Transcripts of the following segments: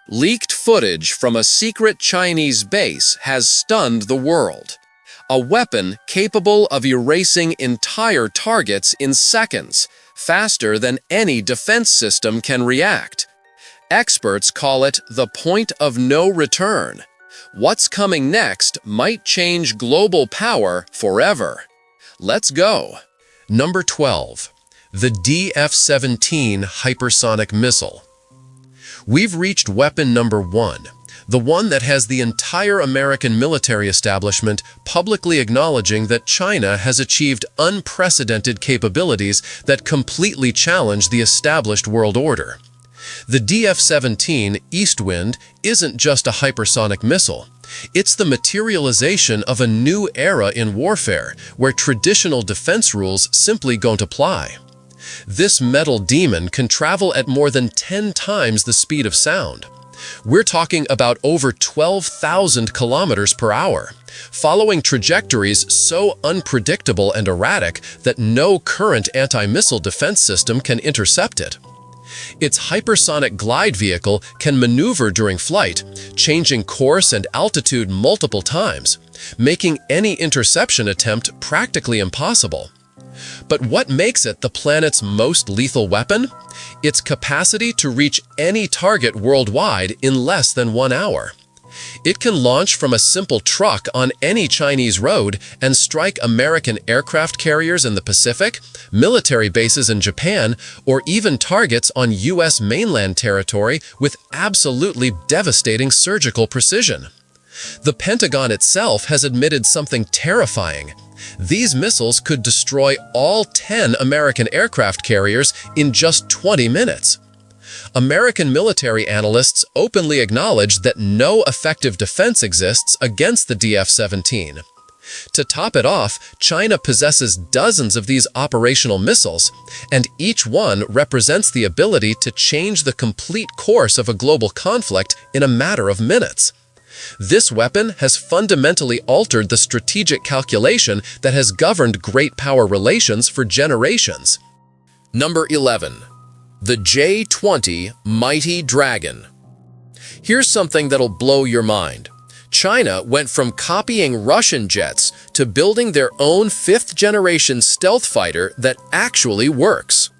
Leaked footage from a secret Chinese base has stunned the world. A weapon capable of erasing entire targets in seconds, faster than any defense system can react. Experts call it the point of no return. What's coming next might change global power forever. Let's go. Number 12. The DF-17 hypersonic missile. We've reached weapon number 1, the one that has the entire American military establishment publicly acknowledging that China has achieved unprecedented capabilities that completely challenge the established world order. The DF-17 Eastwind isn't just a hypersonic missile. It's the materialization of a new era in warfare where traditional defense rules simply don't apply. This metal demon can travel at more than 10 times the speed of sound. We're talking about over 12,000 kilometers per hour, following trajectories so unpredictable and erratic that no current anti-missile defense system can intercept it. Its hypersonic glide vehicle can maneuver during flight, changing course and altitude multiple times, making any interception attempt practically impossible. But what makes it the planet's most lethal weapon? Its capacity to reach any target worldwide in less than 1 hour. It can launch from a simple truck on any Chinese road and strike American aircraft carriers in the Pacific, military bases in Japan, or even targets on U.S. mainland territory with absolutely devastating surgical precision. The Pentagon itself has admitted something terrifying. These missiles could destroy all 10 American aircraft carriers in just 20 minutes. American military analysts openly acknowledge that no effective defense exists against the DF-17. To top it off, China possesses dozens of these operational missiles, and each one represents the ability to change the complete course of a global conflict in a matter of minutes. This weapon has fundamentally altered the strategic calculation that has governed great power relations for generations. Number 11. The J-20 Mighty Dragon. Here's something that'll blow your mind. China went from copying Russian jets to building their own 5th-generation stealth fighter that actually works.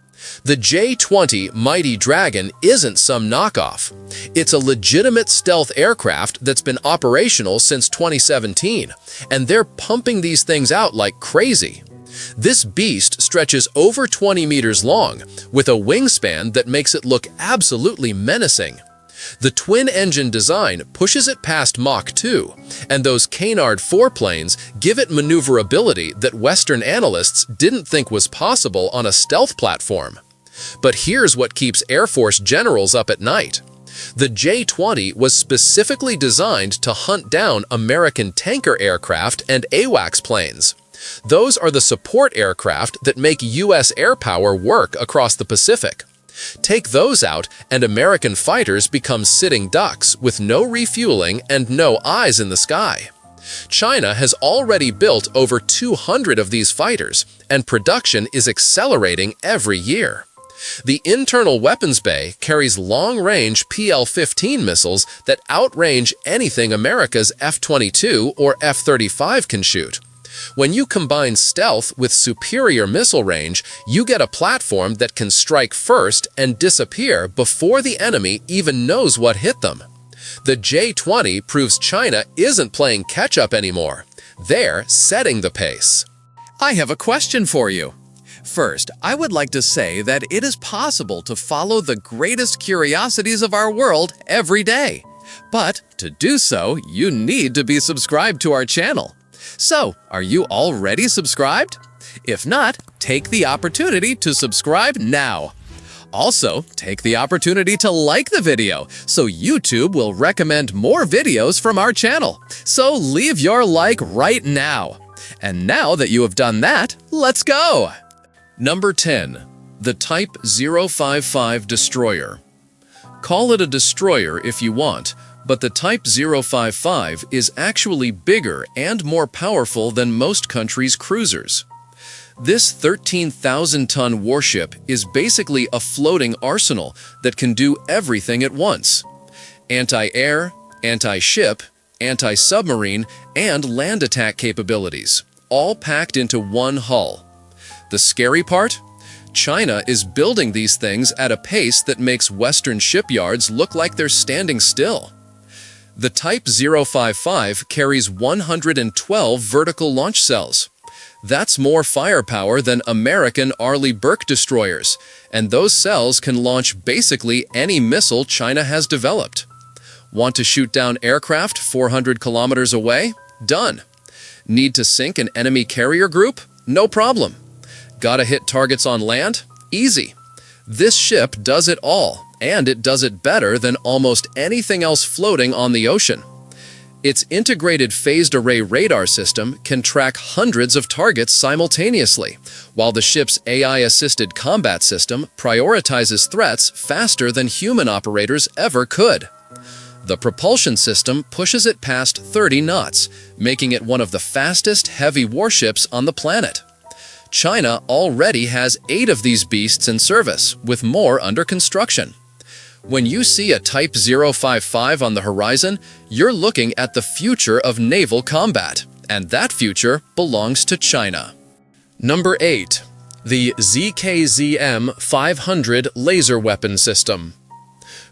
The J-20 Mighty Dragon isn't some knockoff. It's a legitimate stealth aircraft that's been operational since 2017, and they're pumping these things out like crazy. This beast stretches over 20 meters long, with a wingspan that makes it look absolutely menacing. The twin-engine design pushes it past Mach 2, and those Canard foreplanes give it maneuverability that Western analysts didn't think was possible on a stealth platform. But here's what keeps Air Force generals up at night. The J-20 was specifically designed to hunt down American tanker aircraft and AWACS planes. Those are the support aircraft that make U.S. air power work across the Pacific. Take those out, and American fighters become sitting ducks with no refueling and no eyes in the sky. China has already built over 200 of these fighters, and production is accelerating every year. The internal weapons bay carries long-range PL-15 missiles that outrange anything America's F-22 or F-35 can shoot. When you combine stealth with superior missile range, you get a platform that can strike first and disappear before the enemy even knows what hit them. The J-20 proves China isn't playing catch-up anymore. They're setting the pace. I have a question for you. First, I would like to say that it is possible to follow the greatest curiosities of our world every day. But to do so, you need to be subscribed to our channel. So, are you already subscribed? If not, take the opportunity to subscribe now. Also, take the opportunity to like the video, so YouTube will recommend more videos from our channel. So leave your like right now. And now that you have done that, let's go! Number 10. The Type 055 Destroyer. Call it a destroyer if you want, but the Type 055 is actually bigger and more powerful than most countries' cruisers. This 13,000-ton warship is basically a floating arsenal that can do everything at once. anti-air, anti-ship, anti-submarine, and land attack capabilities, all packed into one hull. The scary part? China is building these things at a pace that makes Western shipyards look like they're standing still. The Type 055 carries 112 vertical launch cells. That's more firepower than American Arleigh Burke destroyers, and those cells can launch basically any missile China has developed. Want to shoot down aircraft 400 kilometers away? Done. Need to sink an enemy carrier group? No problem. Gotta hit targets on land? Easy. This ship does it all, and it does it better than almost anything else floating on the ocean. Its integrated phased array radar system can track hundreds of targets simultaneously, while the ship's AI-assisted combat system prioritizes threats faster than human operators ever could. The propulsion system pushes it past 30 knots, making it one of the fastest heavy warships on the planet. China already has 8 of these beasts in service, with more under construction. When you see a Type 055 on the horizon, you're looking at the future of naval combat, and that future belongs to China. Number 8. The ZKZM-500 Laser Weapon System.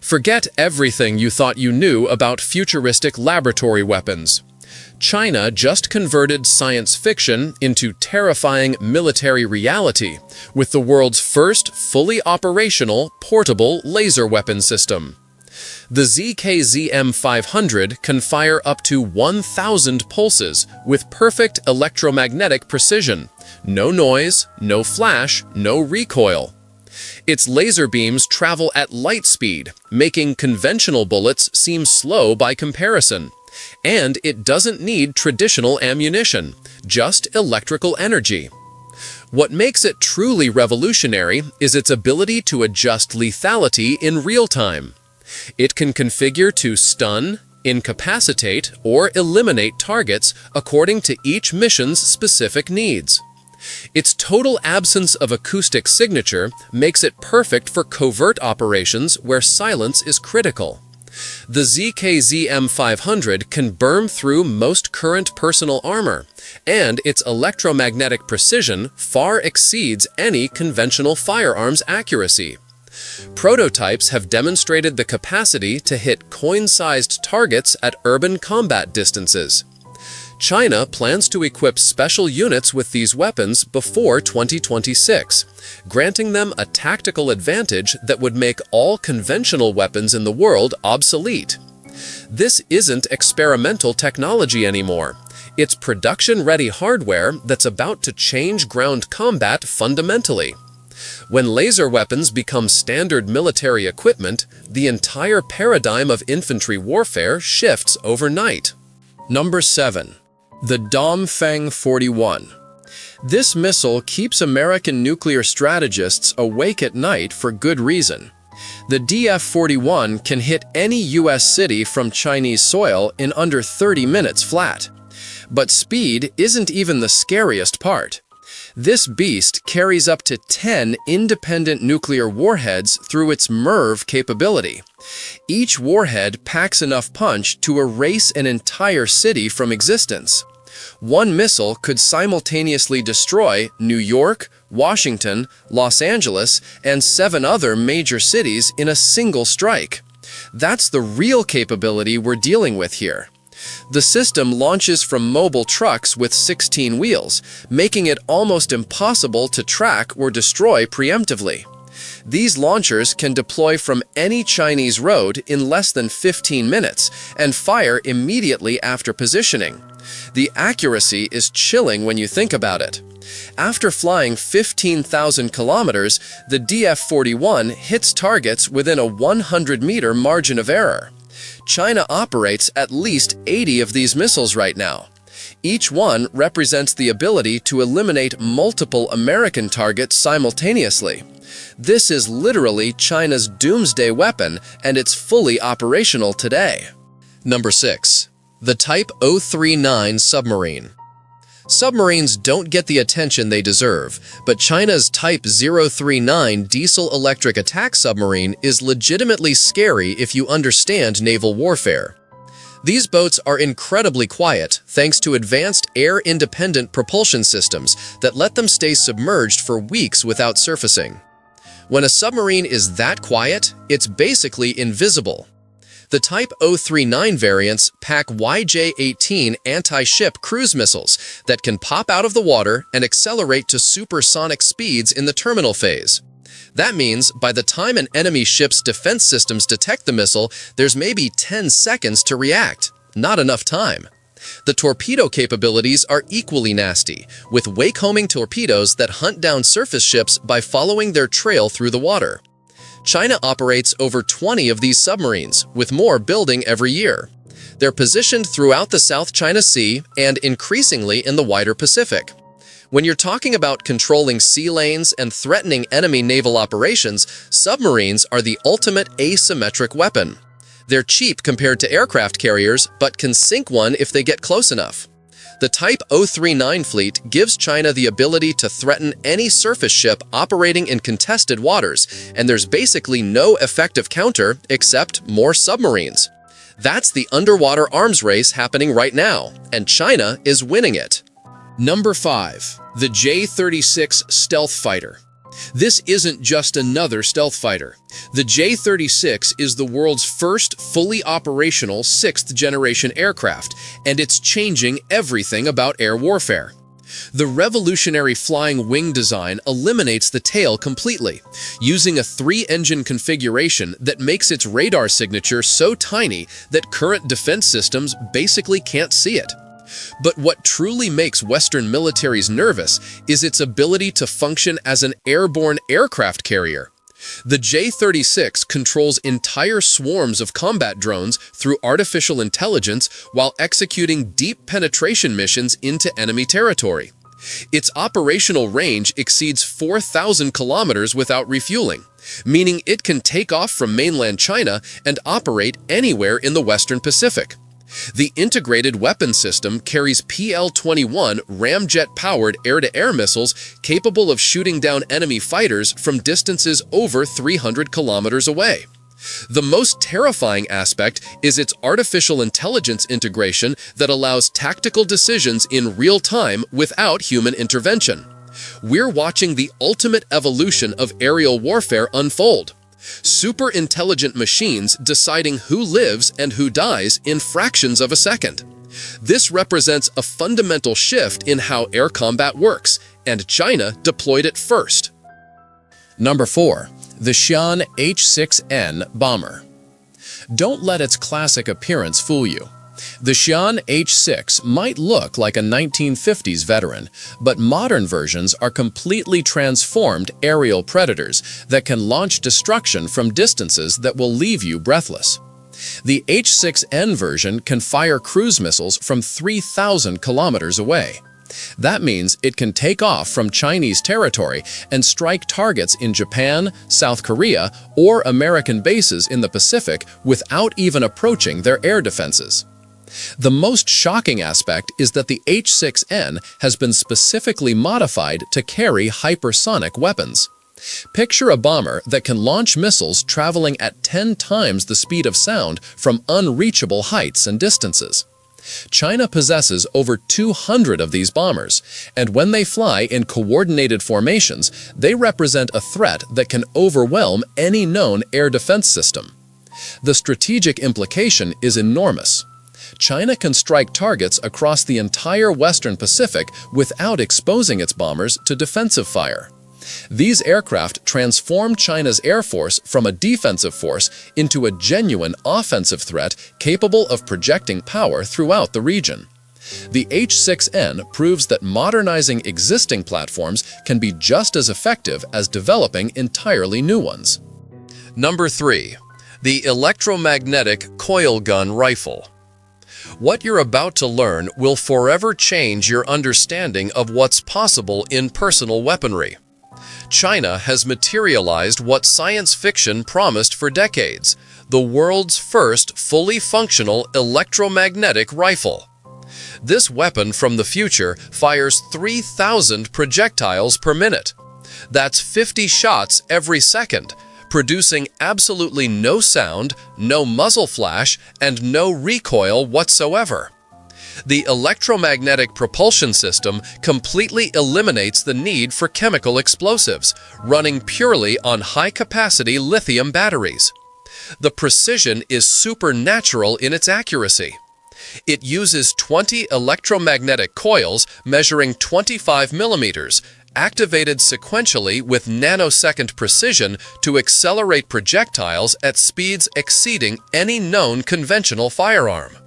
Forget everything you thought you knew about futuristic laboratory weapons. China just converted science fiction into terrifying military reality with the world's first fully operational portable laser weapon system. The ZKZM-500 can fire up to 1,000 pulses with perfect electromagnetic precision. No noise, no flash, no recoil. Its laser beams travel at light speed, making conventional bullets seem slow by comparison. And it doesn't need traditional ammunition, just electrical energy. What makes it truly revolutionary is its ability to adjust lethality in real time. It can configure to stun, incapacitate, or eliminate targets according to each mission's specific needs. Its total absence of acoustic signature makes it perfect for covert operations where silence is critical. The ZKZM-500 can burn through most current personal armor, and its electromagnetic precision far exceeds any conventional firearms accuracy. Prototypes have demonstrated the capacity to hit coin-sized targets at urban combat distances. China plans to equip special units with these weapons before 2026, granting them a tactical advantage that would make all conventional weapons in the world obsolete. This isn't experimental technology anymore. It's production-ready hardware that's about to change ground combat fundamentally. When laser weapons become standard military equipment, the entire paradigm of infantry warfare shifts overnight. Number 7. The Dongfeng 41. This missile keeps American nuclear strategists awake at night for good reason. The DF-41 can hit any U.S. city from Chinese soil in under 30 minutes flat. But speed isn't even the scariest part. This beast carries up to 10 independent nuclear warheads through its MIRV capability. Each warhead packs enough punch to erase an entire city from existence. One missile could simultaneously destroy New York, Washington, Los Angeles, and 7 other major cities in a single strike. That's the real capability we're dealing with here. The system launches from mobile trucks with 16 wheels, making it almost impossible to track or destroy preemptively. These launchers can deploy from any Chinese road in less than 15 minutes and fire immediately after positioning. The accuracy is chilling when you think about it. After flying 15,000 kilometers, the DF-41 hits targets within a 100-meter margin of error. China operates at least 80 of these missiles right now. Each one represents the ability to eliminate multiple American targets simultaneously. This is literally China's doomsday weapon, and it's fully operational today. Number 6. The Type 039 Submarine. Submarines don't get the attention they deserve, but China's Type 039 diesel-electric attack submarine is legitimately scary if you understand naval warfare. These boats are incredibly quiet thanks to advanced air-independent propulsion systems that let them stay submerged for weeks without surfacing. When a submarine is that quiet, it's basically invisible. The Type 039 variants pack YJ-18 anti-ship cruise missiles that can pop out of the water and accelerate to supersonic speeds in the terminal phase. That means by the time an enemy ship's defense systems detect the missile, there's maybe 10 seconds to react. Not enough time. The torpedo capabilities are equally nasty, with wake-homing torpedoes that hunt down surface ships by following their trail through the water. China operates over 20 of these submarines, with more building every year. They're positioned throughout the South China Sea and increasingly in the wider Pacific. When you're talking about controlling sea lanes and threatening enemy naval operations, submarines are the ultimate asymmetric weapon. They're cheap compared to aircraft carriers, but can sink one if they get close enough. The Type 039 fleet gives China the ability to threaten any surface ship operating in contested waters, and there's basically no effective counter except more submarines. That's the underwater arms race happening right now, and China is winning it. Number 5. The J-36 Stealth Fighter. This isn't just another stealth fighter. The J-36 is the world's first fully operational 6th-generation aircraft, and it's changing everything about air warfare. The revolutionary flying wing design eliminates the tail completely, using a 3-engine configuration that makes its radar signature so tiny that current defense systems basically can't see it. But what truly makes Western militaries nervous is its ability to function as an airborne aircraft carrier. The J-36 controls entire swarms of combat drones through artificial intelligence while executing deep penetration missions into enemy territory. Its operational range exceeds 4,000 kilometers without refueling, meaning it can take off from mainland China and operate anywhere in the Western Pacific. The integrated weapon system carries PL-21 ramjet-powered air-to-air missiles capable of shooting down enemy fighters from distances over 300 kilometers away. The most terrifying aspect is its artificial intelligence integration that allows tactical decisions in real time without human intervention. We're watching the ultimate evolution of aerial warfare unfold. Super intelligent machines deciding who lives and who dies in fractions of a second. This represents a fundamental shift in how air combat works, and China deployed it first. Number 4. The Xi'an H-6N bomber. Don't let its classic appearance fool you. The Xi'an H-6 might look like a 1950s veteran, but modern versions are completely transformed aerial predators that can launch destruction from distances that will leave you breathless. The H-6N version can fire cruise missiles from 3,000 kilometers away. That means it can take off from Chinese territory and strike targets in Japan, South Korea, or American bases in the Pacific without even approaching their air defenses. The most shocking aspect is that the H-6N has been specifically modified to carry hypersonic weapons. Picture a bomber that can launch missiles traveling at 10 times the speed of sound from unreachable heights and distances. China possesses over 200 of these bombers, and when they fly in coordinated formations, they represent a threat that can overwhelm any known air defense system. The strategic implication is enormous. China can strike targets across the entire Western Pacific without exposing its bombers to defensive fire. These aircraft transform China's air force from a defensive force into a genuine offensive threat capable of projecting power throughout the region. The H-6N proves that modernizing existing platforms can be just as effective as developing entirely new ones. Number 3. The Electromagnetic Coil Gun Rifle. What you're about to learn will forever change your understanding of what's possible in personal weaponry. China has materialized what science fiction promised for decades, the world's first fully functional electromagnetic rifle. This weapon from the future fires 3,000 projectiles per minute. That's 50 shots every second, producing absolutely no sound, no muzzle flash, and no recoil whatsoever. The electromagnetic propulsion system completely eliminates the need for chemical explosives, running purely on high-capacity lithium batteries. The precision is supernatural in its accuracy. It uses 20 electromagnetic coils measuring 25 millimeters, activated sequentially with nanosecond precision to accelerate projectiles at speeds exceeding any known conventional firearm.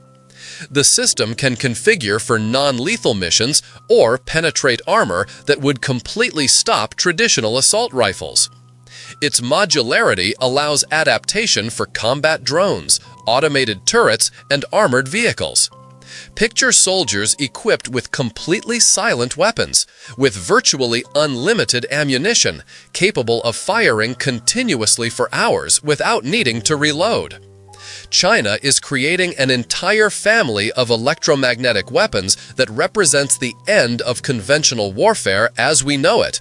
The system can configure for non-lethal missions or penetrate armor that would completely stop traditional assault rifles. Its modularity allows adaptation for combat drones, automated turrets, and armored vehicles. Picture soldiers equipped with completely silent weapons, with virtually unlimited ammunition, capable of firing continuously for hours without needing to reload. China is creating an entire family of electromagnetic weapons that represents the end of conventional warfare as we know it.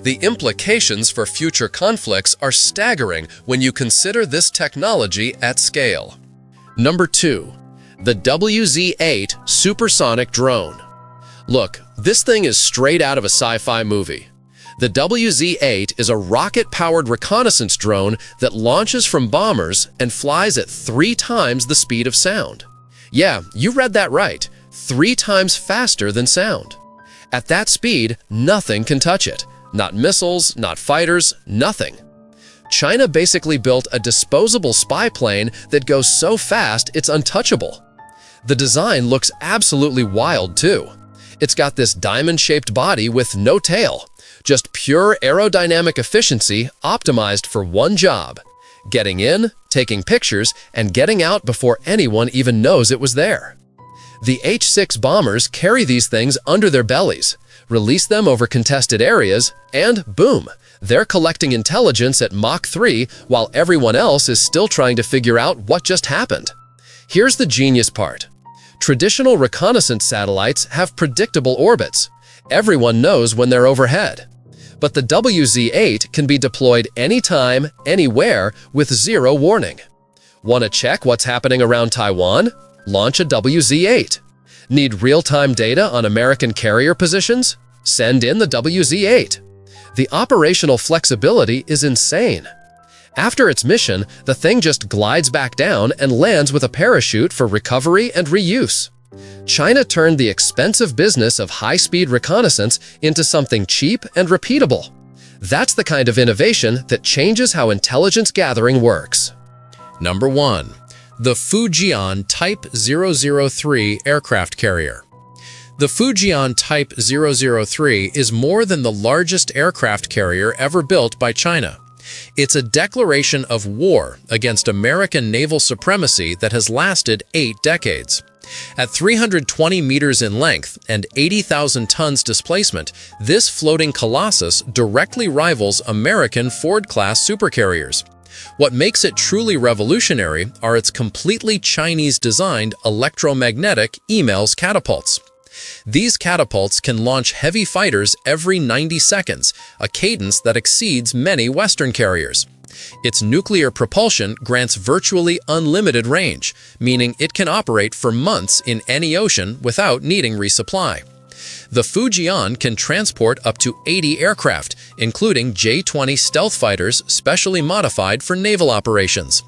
The implications for future conflicts are staggering when you consider this technology at scale. Number 2. The WZ-8 Supersonic Drone. Look, this thing is straight out of a sci-fi movie. The WZ-8 is a rocket-powered reconnaissance drone that launches from bombers and flies at 3 times the speed of sound. Yeah, you read that right, 3 times faster than sound. At that speed, nothing can touch it. Not missiles, not fighters, nothing. China basically built a disposable spy plane that goes so fast it's untouchable. The design looks absolutely wild too. It's got this diamond-shaped body with no tail. Just pure aerodynamic efficiency optimized for one job: getting in, taking pictures, and getting out before anyone even knows it was there. The H-6 bombers carry these things under their bellies, release them over contested areas, and boom, they're collecting intelligence at Mach 3 while everyone else is still trying to figure out what just happened. Here's the genius part. Traditional reconnaissance satellites have predictable orbits. Everyone knows when they're overhead. But the WZ-8 can be deployed anytime, anywhere, with zero warning. Want to check what's happening around Taiwan? Launch a WZ-8. Need real-time data on American carrier positions? Send in the WZ-8. The operational flexibility is insane. After its mission, the thing just glides back down and lands with a parachute for recovery and reuse. China turned the expensive business of high-speed reconnaissance into something cheap and repeatable. That's the kind of innovation that changes how intelligence gathering works. Number 1. The Fujian Type 003 aircraft carrier. The Fujian Type 003 is more than the largest aircraft carrier ever built by China. It's a declaration of war against American naval supremacy that has lasted 8 decades. At 320 meters in length and 80,000 tons displacement, this floating colossus directly rivals American Ford-class supercarriers. What makes it truly revolutionary are its completely Chinese-designed electromagnetic EMALS catapults. These catapults can launch heavy fighters every 90 seconds, a cadence that exceeds many Western carriers. Its nuclear propulsion grants virtually unlimited range, meaning it can operate for months in any ocean without needing resupply. The Fujian can transport up to 80 aircraft, including J-20 stealth fighters specially modified for naval operations.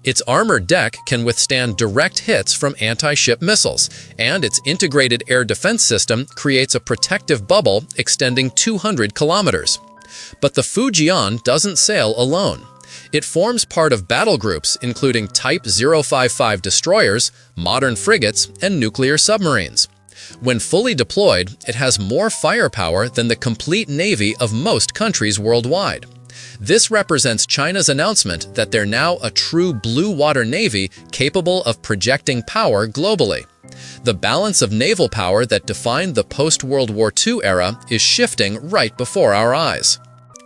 Its armored deck can withstand direct hits from anti-ship missiles, and its integrated air defense system creates a protective bubble extending 200 kilometers. But the Fujian doesn't sail alone. It forms part of battle groups including Type 055 destroyers, modern frigates, and nuclear submarines. When fully deployed, it has more firepower than the complete navy of most countries worldwide. This represents China's announcement that they're now a true blue water navy capable of projecting power globally. The balance of naval power that defined the post-World War II era is shifting right before our eyes.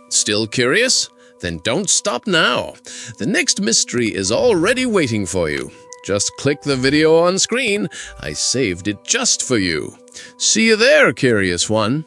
Still curious? Then don't stop now. The next mystery is already waiting for you. just click the video on screen. I saved it just for you. See you there, curious one.